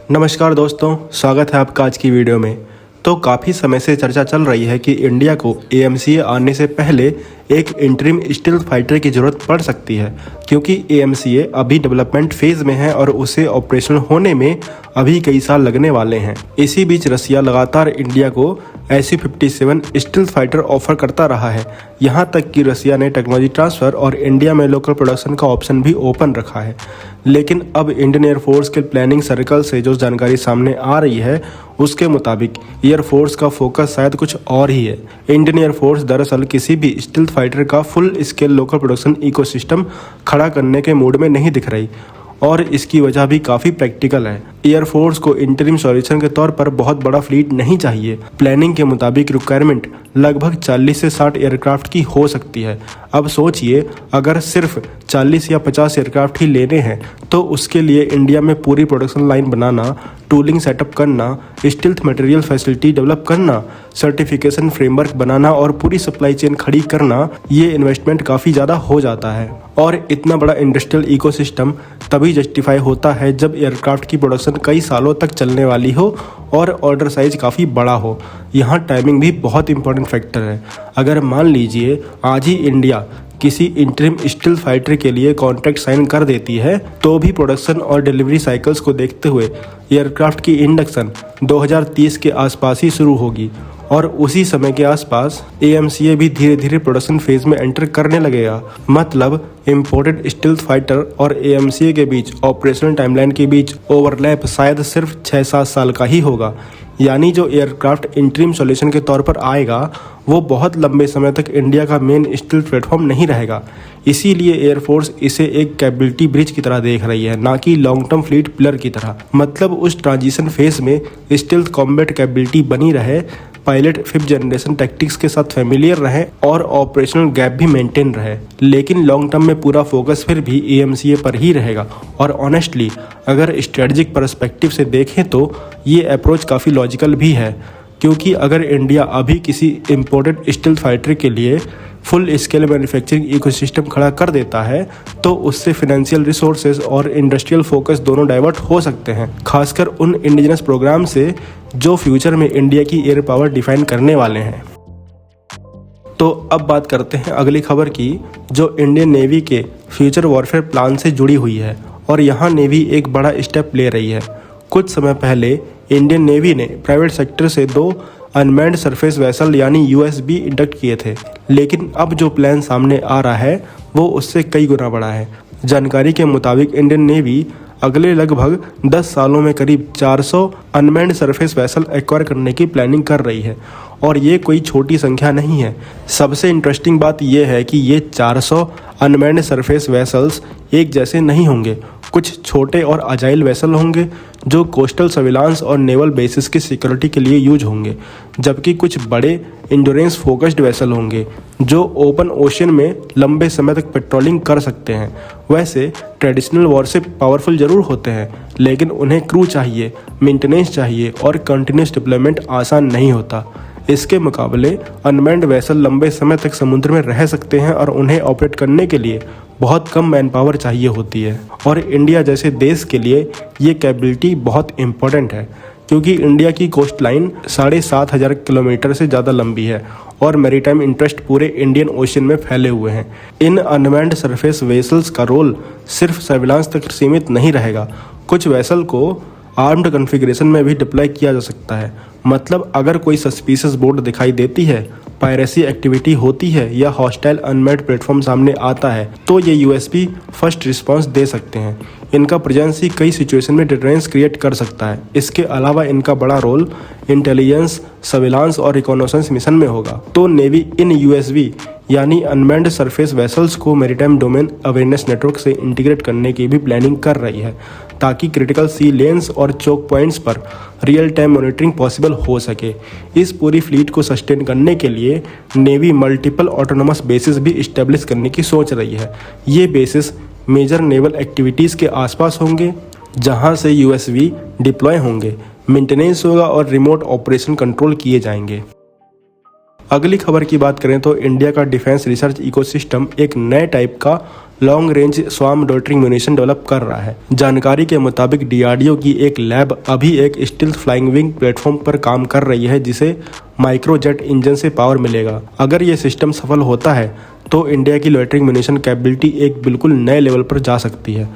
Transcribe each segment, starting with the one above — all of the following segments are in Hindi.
नमस्कार दोस्तों, स्वागत है आपका आज की वीडियो में। तो काफ़ी समय से चर्चा चल रही है कि इंडिया को AMCA आने से पहले एक इंटरिम स्टील्थ फाइटर की ज़रूरत पड़ सकती है, क्योंकि AMCA अभी डेवलपमेंट फेज़ में है और उसे ऑपरेशनल होने में अभी कई साल लगने वाले हैं। इसी बीच रसिया लगातार इंडिया को Su-57 स्टील्थ फाइटर ऑफर करता रहा है, यहाँ तक कि रसिया ने टेक्नोलॉजी ट्रांसफ़र और इंडिया में लोकल प्रोडक्शन का ऑप्शन भी ओपन रखा है। लेकिन अब इंडियन एयरफोर्स के प्लानिंग सर्कल से जो जानकारी सामने आ रही है उसके मुताबिक एयरफोर्स का फोकस शायद कुछ और ही है। इंडियन एयरफोर्स दरअसल किसी भी स्टील्थ फाइटर का full scale local production ecosystem खड़ा करने के मूड में नहीं दिख रही, और इसकी वजह भी काफ़ी प्रैक्टिकल है। एयरफोर्स को इंटरिम सॉल्यूशन के तौर पर बहुत बड़ा फ्लीट नहीं चाहिए। प्लानिंग के मुताबिक रिक्वायरमेंट लगभग 40 से 60 एयरक्राफ्ट की हो सकती है। अब सोचिए, अगर सिर्फ 40 या 50 एयरक्राफ्ट ही लेने हैं तो उसके लिए इंडिया में पूरी प्रोडक्शन लाइन बनाना, टूलिंग सेटअप करना, स्टील्थ मटेरियल फैसिलिटी डेवलप करना, सर्टिफिकेशन फ्रेमवर्क बनाना और पूरी सप्लाई चेन खड़ी करना, ये इन्वेस्टमेंट काफ़ी ज़्यादा हो जाता है। और इतना बड़ा इंडस्ट्रियल इकोसिस्टम तभी जस्टिफाई होता है जब एयरक्राफ्ट की प्रोडक्शन कई सालों तक चलने वाली हो और ऑर्डर साइज काफ़ी बड़ा हो। यहाँ टाइमिंग भी बहुत इंपॉर्टेंट फैक्टर है। अगर मान लीजिए आज ही इंडिया किसी इंटरिम स्टील्थ फाइटर के लिए कॉन्ट्रैक्ट साइन कर देती है तो भी प्रोडक्शन और डिलीवरी साइकिल्स को देखते हुए एयरक्राफ्ट की इंडक्शन 2030 के आसपास ही शुरू होगी, और उसी समय के आसपास AMCA भी धीरे धीरे प्रोडक्शन फेज में एंटर करने लगेगा। मतलब इम्पोर्टेड स्टील्थ फाइटर और AMCA के बीच ऑपरेशनल टाइमलाइन के बीच ओवरलैप शायद सिर्फ 6-7 साल का ही होगा। यानी जो एयरक्राफ्ट इंटरिम सॉल्यूशन के तौर पर आएगा वो बहुत लंबे समय तक इंडिया का मेन स्टील्थ प्लेटफॉर्म नहीं रहेगा। इसीलिए एयरफोर्स इसे एक कैपेबिलिटी ब्रिज की तरह देख रही है, ना कि लॉन्ग टर्म फ्लीट पिलर की तरह। मतलब उस ट्रांजिशन फेज में स्टील्थ कॉम्बैट कैपेबिलिटी बनी रहे, पायलट 5th जनरेशन टैक्टिक्स के साथ फेमिलियर रहे और ऑपरेशनल गैप भी मेंटेन रहे। लेकिन लॉन्ग टर्म में पूरा फोकस फिर भी AMCA पर ही रहेगा। और ऑनेस्टली अगर स्ट्रेटजिक पर्सपेक्टिव से देखें तो ये अप्रोच काफ़ी लॉजिकल भी है, क्योंकि अगर इंडिया अभी किसी इम्पोर्टेड स्टील्थ फाइटर के लिए फुल स्केल मैन्युफैक्चरिंग इकोसिस्टम खड़ा कर देता है तो उससे फिनेंशियल रिसोर्सेज और इंडस्ट्रियल फोकस दोनों डाइवर्ट हो सकते हैं, खासकर उन इंडिजिनस प्रोग्राम से जो फ्यूचर में इंडिया की एयर पावर डिफाइन करने वाले हैं। तो अब बात करते हैं अगली खबर की, जो इंडियन नेवी के फ्यूचर वॉरफेयर प्लान से जुड़ी हुई है, और यहाँ नेवी एक बड़ा स्टेप ले रही है। कुछ समय पहले इंडियन नेवी ने प्राइवेट सेक्टर से 2 अनमैन्ड सरफेस वेसल यानी USV इंडक्ट किए थे, लेकिन अब जो प्लान सामने आ रहा है वो उससे कई गुना बड़ा है। जानकारी के मुताबिक इंडियन नेवी अगले लगभग 10 सालों में करीब 400 अनमैन्ड सरफेस वेसल एक्वायर करने की प्लानिंग कर रही है, और ये कोई छोटी संख्या नहीं है। सबसे इंटरेस्टिंग बात यह है कि ये 400 अनमैन्ड सरफेस वेसल्स एक जैसे नहीं होंगे। कुछ छोटे और अजाइल वेसल होंगे जो कोस्टल सर्विलांस और नेवल बेसिस की सिक्योरिटी के लिए यूज होंगे, जबकि कुछ बड़े इंड्योरेंस फोकस्ड वेसल होंगे जो ओपन ओशन में लंबे समय तक पेट्रोलिंग कर सकते हैं। वैसे ट्रेडिशनल वॉरशिप पावरफुल जरूर होते हैं, लेकिन उन्हें क्रू चाहिए, मेंटेनेंस चाहिए और कंटिन्यूस डिप्लॉयमेंट आसान नहीं होता। इसके मुकाबले अनमैन्ड वेसल लंबे समय तक समुद्र में रह सकते हैं और उन्हें ऑपरेट करने के लिए बहुत कम मैन पावर चाहिए होती है। और इंडिया जैसे देश के लिए ये कैपेबिलिटी बहुत इम्पोर्टेंट है, क्योंकि इंडिया की कोस्ट लाइन 7,500 किलोमीटर से ज़्यादा लंबी है और मैरीटाइम इंटरेस्ट पूरे इंडियन ओशन में फैले हुए हैं। इन अनमैन्ड सरफेस वेसल्स का रोल सिर्फ सर्विलांस तक सीमित नहीं रहेगा। कुछ वेसल को आर्म्ड कॉन्फ़िगरेशन में भी डिप्लॉय किया जा सकता है। मतलब अगर कोई सस्पिशियस बोट दिखाई देती है, पायरेसी एक्टिविटी होती है या हॉस्टाइल अनमैन्ड प्लेटफॉर्म सामने आता है तो ये USV फर्स्ट रिस्पांस दे सकते हैं। इनका प्रेजेंस ही कई सिचुएशन में डिटरेंस क्रिएट कर सकता है। इसके अलावा इनका बड़ा रोल इंटेलिजेंस, सर्विलांस और रिकॉनेसेंस मिशन में होगा। तो नेवी इन USV यानी अनमैन्ड सरफेस वेसल्स को मैरीटाइम डोमेन अवेयरनेस नेटवर्क से इंटीग्रेट करने की भी प्लानिंग कर रही है, ताकि क्रिटिकल सी लेन्स और चोक पॉइंट्स पर रियल टाइम मॉनिटरिंग पॉसिबल हो सके। इस पूरी फ्लीट को सस्टेन करने के लिए नेवी मल्टीपल ऑटोनोमस बेसिस भी इस्टेब्लिश करने की सोच रही है। ये बेसिस मेजर नेवल एक्टिविटीज़ के आसपास होंगे, जहां से USV डिप्लॉय होंगे, मेंटेनेंस होगा और रिमोट ऑपरेशन कंट्रोल किए जाएंगे। अगली खबर की बात करें तो इंडिया का डिफेंस रिसर्च इकोसिस्टम एक नए टाइप का long range swarm loitering munition develop कर रहा है। जानकारी के मुताबिक डीआरडीओ की एक लैब अभी एक स्टील्थ फ्लाइंग विंग प्लेटफॉर्म पर काम कर रही है जिसे माइक्रोजेट इंजन से पावर मिलेगा। अगर ये सिस्टम सफल होता है तो इंडिया की लोइटरिंग म्यूनिशन कैपेबिलिटी एक बिल्कुल नए लेवल पर जा सकती है।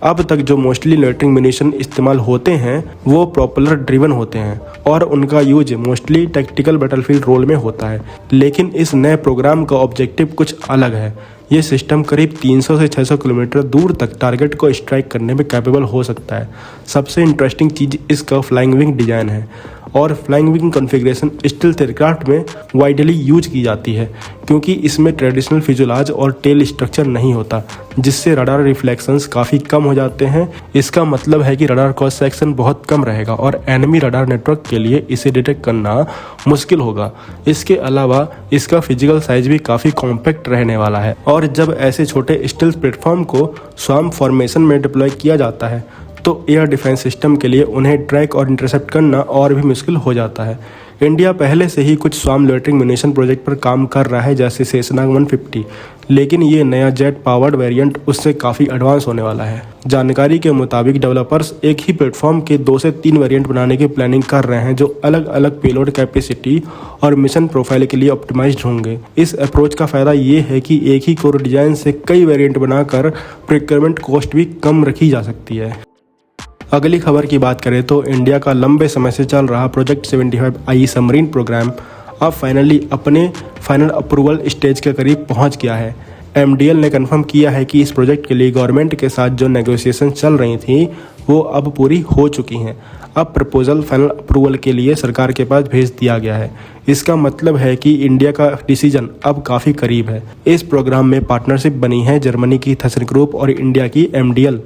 अब तक जो मोस्टली लोइटरिंग म्यूनिशन इस्तेमाल होते हैं वो प्रोपेलर ड्रिवन होते हैं और उनका use mostly tactical battlefield role में होता है, लेकिन इस नए प्रोग्राम का ऑब्जेक्टिव कुछ अलग है। ये सिस्टम करीब 300 से 600 किलोमीटर दूर तक टारगेट को स्ट्राइक करने में कैपेबल हो सकता है। सबसे इंटरेस्टिंग चीज़ इसका फ्लाइंग विंग डिज़ाइन है और flying wing configuration stealth aircraft में वाइडली यूज की जाती है क्योंकि इसमें ट्रेडिशनल फ्यूजलाज और टेल स्ट्रक्चर नहीं होता, जिससे रडार रिफ्लेक्शंस काफ़ी कम हो जाते हैं। इसका मतलब है कि रडार क्रॉस सेक्शन बहुत कम रहेगा और एनिमी रडार नेटवर्क के लिए इसे डिटेक्ट करना मुश्किल होगा। इसके अलावा इसका फिजिकल साइज भी काफ़ी कॉम्पैक्ट रहने वाला है और जब ऐसे छोटे स्टील्थ प्लेटफॉर्म को स्वार्म फॉर्मेशन में डिप्लॉय किया जाता है तो एयर डिफेंस सिस्टम के लिए उन्हें ट्रैक और इंटरसेप्ट करना और भी मुश्किल हो जाता है। इंडिया पहले से ही कुछ स्वार्म लोइटरिंग म्यूनिशन प्रोजेक्ट पर काम कर रहा है जैसे सेसना 150, लेकिन ये नया जेट पावर्ड वेरिएंट उससे काफ़ी एडवांस होने वाला है। जानकारी के मुताबिक डेवलपर्स एक ही प्लेटफॉर्म के 2 से 3 वेरिएंट बनाने की प्लानिंग कर रहे हैं जो अलग अलग पेलोड कैपेसिटी और मिशन प्रोफाइल के लिए ऑप्टिमाइज्ड होंगे। इस अप्रोच का फ़ायदा ये है कि एक ही कोर डिज़ाइन से कई वेरिएंट बनाकर प्रोक्योरमेंट कॉस्ट भी कम रखी जा सकती है। अगली खबर की बात करें तो इंडिया का लंबे समय से चल रहा प्रोजेक्ट 75I सबमरीन प्रोग्राम अब फाइनली अपने फाइनल अप्रूवल स्टेज के करीब पहुंच गया है। MDL ने कंफर्म किया है कि इस प्रोजेक्ट के लिए गवर्नमेंट के साथ जो नेगोशिएशन चल रही थी वो अब पूरी हो चुकी हैं। अब प्रपोजल फाइनल अप्रूवल के लिए सरकार के पास भेज दिया गया है। इसका मतलब है कि इंडिया का डिसीजन अब काफ़ी करीब है। इस प्रोग्राम में पार्टनरशिप बनी है जर्मनी की थसन ग्रुप और इंडिया की MDL।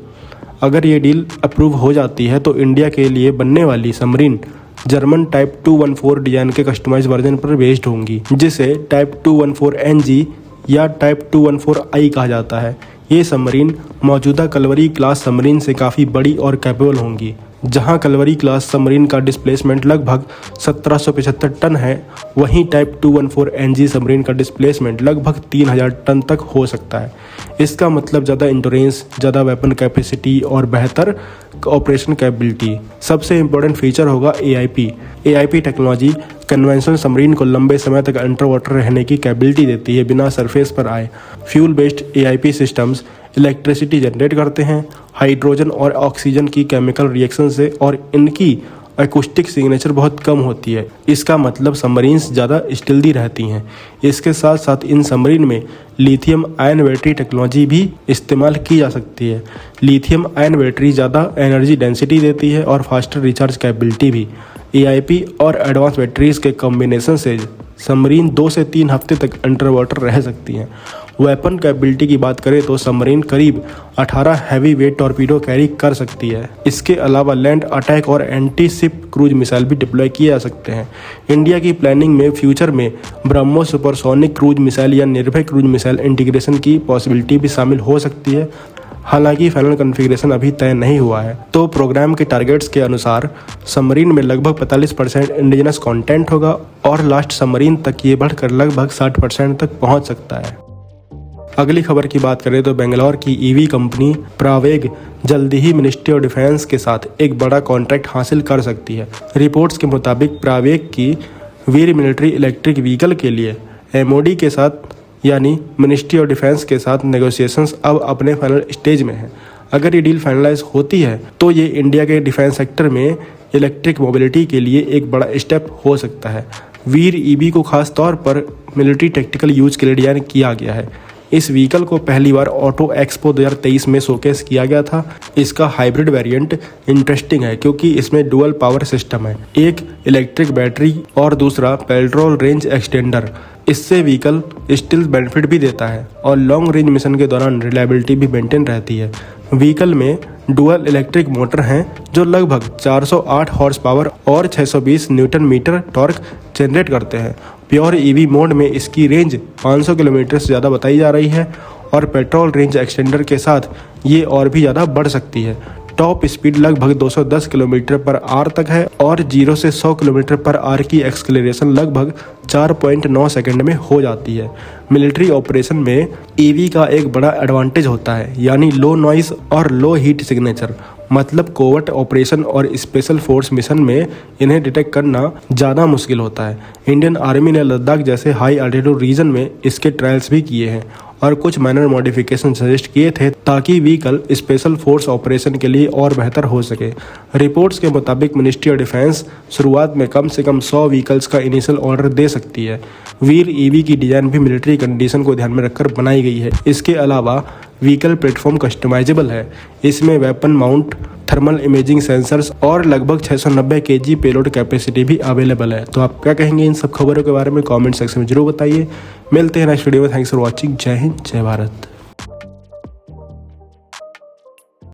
अगर ये डील अप्रूव हो जाती है तो इंडिया के लिए बनने वाली सबमरीन जर्मन टाइप 214 डिजाइन के कस्टमाइज वर्जन पर बेस्ड होंगी, जिसे टाइप 214NG या टाइप 214I कहा जाता है। ये सबमरीन मौजूदा कलवरी क्लास सबमरीन से काफ़ी बड़ी और कैपेबल होंगी। जहां कलवरी क्लास सबमरीन का डिस्प्लेसमेंट लगभग 1775 टन है, वहीं टाइप 214NG सबमरीन का डिस्प्लेसमेंट लगभग 3000 टन तक हो सकता है। इसका मतलब ज़्यादा इंड्योरेंस, ज़्यादा वेपन कैपेसिटी और बेहतर ऑपरेशन कैपेबिलिटी। सबसे इम्पोर्टेंट फीचर होगा AIP टेक्नोलॉजी कन्वेंशनल सबमरीन को लंबे समय तक अंडर वाटर रहने की कैपेबिलिटी देती है बिना सरफेस पर आए। Fuel based AIP systems electricity generate करते हैं हाइड्रोजन और ऑक्सीजन की केमिकल रिएक्शन से और इनकी एकॉस्टिक सिग्नेचर बहुत कम होती है। इसका मतलब सबमरीन्स ज़्यादा स्टील्दी रहती हैं। इसके साथ साथ इन सबमरीन में लिथियम आयन बैटरी टेक्नोलॉजी भी इस्तेमाल की जा सकती है। लिथियम आयन बैटरी ज़्यादा एनर्जी डेंसिटी देती है और फास्टर रिचार्ज कैपेबिलिटी भी। AIP और एडवांस बैटरीज के कॉम्बिनेशन से सबमरीन 2 से 3 हफ्ते तक अंडर वाटर रह सकती हैं। वेपन कैपेबिलिटी की बात करें तो सबमरीन करीब 18 हैवी वेट टॉर्पीडो कैरी कर सकती है। इसके अलावा लैंड अटैक और एंटी शिप क्रूज मिसाइल भी डिप्लॉय किए जा सकते हैं। इंडिया की प्लानिंग में फ्यूचर में ब्रह्मोस सुपरसोनिक क्रूज मिसाइल या निर्भय क्रूज मिसाइल इंटीग्रेशन की पॉसिबिलिटी भी शामिल हो सकती है। हालांकि फाइनल कॉन्फ़िगरेशन अभी तय नहीं हुआ है। तो प्रोग्राम के टारगेट्स के अनुसार सबमरीन में लगभग 45% इंडिजिनस कंटेंट होगा और लास्ट सबमरीन तक ये बढ़कर लगभग 60% तक पहुंच सकता है। अगली खबर की बात करें तो बेंगलोर की EV कंपनी प्रावेग जल्दी ही मिनिस्ट्री ऑफ डिफेंस के साथ एक बड़ा कॉन्ट्रैक्ट हासिल कर सकती है। रिपोर्ट्स के मुताबिक प्रावेग की वीर मिलिट्री इलेक्ट्रिक व्हीकल के लिए MOD के साथ यानी मिनिस्ट्री ऑफ डिफेंस के साथ नेगोशिएशंस अब अपने फाइनल स्टेज में हैं। अगर ये डील फाइनलाइज होती है तो ये इंडिया के डिफेंस सेक्टर में इलेक्ट्रिक मोबिलिटी के लिए एक बड़ा स्टेप हो सकता है। वीर EV को खास तौर पर मिलिट्री टेक्टिकल यूज के लिए डिजाइन किया गया है। इस व्हीकल को पहली बार ऑटो एक्सपो 2023 में शोकेस किया गया था। इसका हाइब्रिड वेरिएंट इंटरेस्टिंग है क्योंकि इसमें डुअल पावर सिस्टम है, एक इलेक्ट्रिक बैटरी और दूसरा पेट्रोल रेंज एक्सटेंडर। इससे व्हीकल स्टील्थ बेनिफिट भी देता है और लॉन्ग रेंज मिशन के दौरान रिलायबिलिटी भी मेंटेन रहती है। व्हीकल में डुअल इलेक्ट्रिक मोटर हैं जो लगभग 408 हॉर्स पावर और 620 न्यूटन मीटर टॉर्क जनरेट करते हैं। प्योर EV मोड में इसकी रेंज 500 किलोमीटर से ज़्यादा बताई जा रही है और पेट्रोल रेंज एक्सटेंडर के साथ ये और भी ज़्यादा बढ़ सकती है। टॉप स्पीड लगभग 210 किलोमीटर पर आवर तक है और 0 से 100 किलोमीटर पर आवर की एक्सेलरेशन लगभग 4.9 सेकंड में हो जाती है। मिलिट्री ऑपरेशन में ईवी का एक बड़ा एडवांटेज होता है, यानी लो नॉइस और लो हीट सिग्नेचर। मतलब कोवर्ट ऑपरेशन और स्पेशल फोर्स मिशन में इन्हें डिटेक्ट करना ज़्यादा मुश्किल होता है। इंडियन आर्मी ने लद्दाख जैसे हाई एल्टीट्यूड रीजन में इसके ट्रायल्स भी किए हैं और कुछ माइनर मॉडिफिकेशन सजेस्ट किए थे ताकि व्हीकल स्पेशल फोर्स ऑपरेशन के लिए और बेहतर हो सके। रिपोर्ट्स के मुताबिक मिनिस्ट्री ऑफ डिफेंस शुरुआत में कम से कम 100 व्हीकल्स का इनिशियल ऑर्डर दे सकती है। व्हील ईवी की डिज़ाइन भी मिलिट्री कंडीशन को ध्यान में रखकर बनाई गई है। इसके अलावा व्हीकल प्लेटफॉर्म कस्टमाइजेबल है। इसमें weapon mount, thermal imaging sensors और लगभग 690 kg पेलोड कैपेसिटी भी अवेलेबल है। तो आप क्या कहेंगे इन सब खबरों के बारे में? कमेंट सेक्शन में जरूर बताइए। मिलते हैं नेक्स्ट वीडियो में। Thanks for watching. जय हिंद, जय भारत।